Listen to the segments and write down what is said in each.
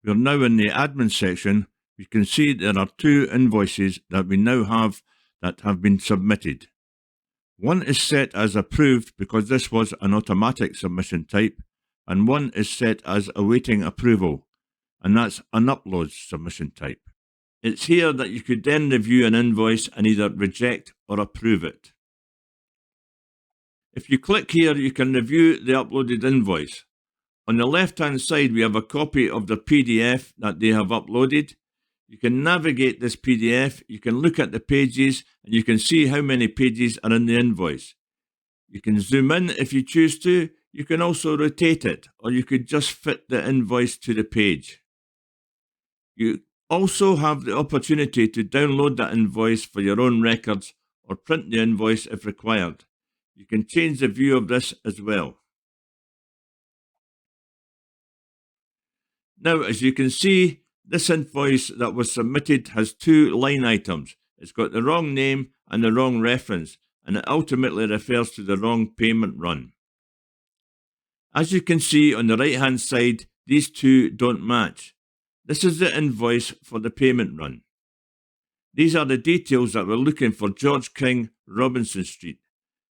We are now in the admin section. We can see there are two invoices that we now have that have been submitted. One is set as approved because this was an automatic submission type, and one is set as awaiting approval, and that's an upload submission type. It's here that you could then review an invoice and either reject or approve it. If you click here, you can review the uploaded invoice. On the left-hand side, we have a copy of the PDF that they have uploaded. You can navigate this PDF, you can look at the pages, and you can see how many pages are in the invoice. You can zoom in if you choose to. You can also rotate it, or you could just fit the invoice to the page. You also have the opportunity to download that invoice for your own records or print the invoice if required. You can change the view of this as well. Now, as you can see, this invoice that was submitted has two line items. It's got the wrong name and the wrong reference, and it ultimately refers to the wrong payment run. As you can see on the right-hand side, these two don't match. This is the invoice for the payment run. These are the details that we're looking for George King, Robinson Street.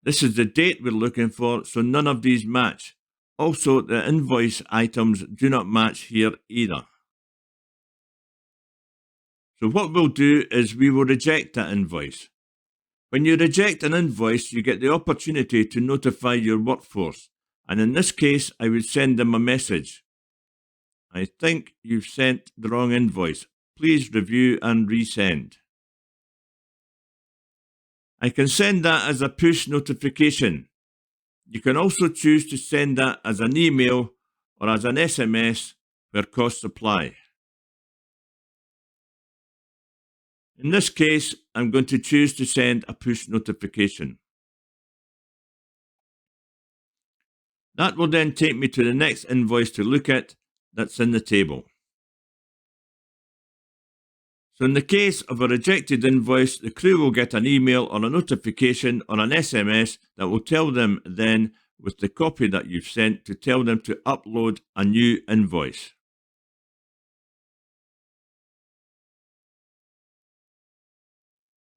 This is the date we're looking for, so none of these match. Also, the invoice items do not match here either. So what we'll do is we will reject that invoice. When you reject an invoice, you get the opportunity to notify your workforce. And in this case, I would send them a message. I think you've sent the wrong invoice. Please review and resend. I can send that as a push notification. You can also choose to send that as an email or as an SMS where costs apply. In this case, I'm going to choose to send a push notification. That will then take me to the next invoice to look at that's in the table. So in the case of a rejected invoice, the crew will get an email or a notification or an SMS that will tell them then, with the copy that you've sent, to tell them to upload a new invoice.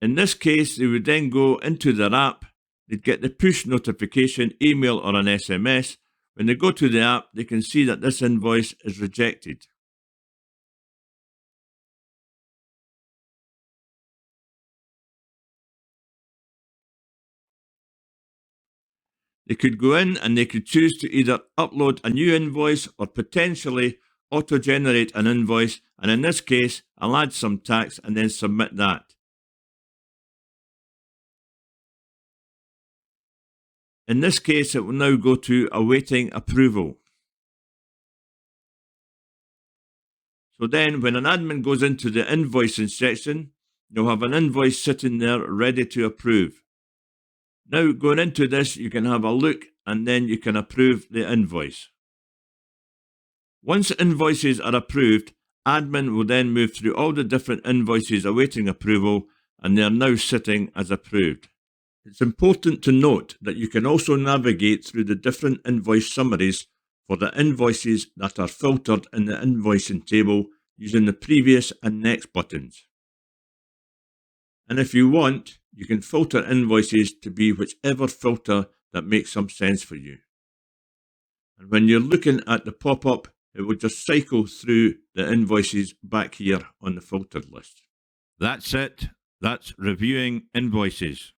In this case, they would then go into their app. They'd get the push notification, email or an SMS. When they go to the app, they can see that this invoice is rejected. They could go in and they could choose to either upload a new invoice or potentially auto-generate an invoice, and in this case, I'll add some tax and then submit that. In this case, it will now go to awaiting approval. So then, when an admin goes into the invoicing section, you'll have an invoice sitting there ready to approve. Now, going into this, you can have a look and then you can approve the invoice. Once invoices are approved, admin will then move through all the different invoices awaiting approval, and they are now sitting as approved. It's important to note that you can also navigate through the different invoice summaries for the invoices that are filtered in the invoicing table using the previous and next buttons. And if you want, you can filter invoices to be whichever filter that makes some sense for you. And when you're looking at the pop-up, it will just cycle through the invoices back here on the filtered list. That's it. That's reviewing invoices.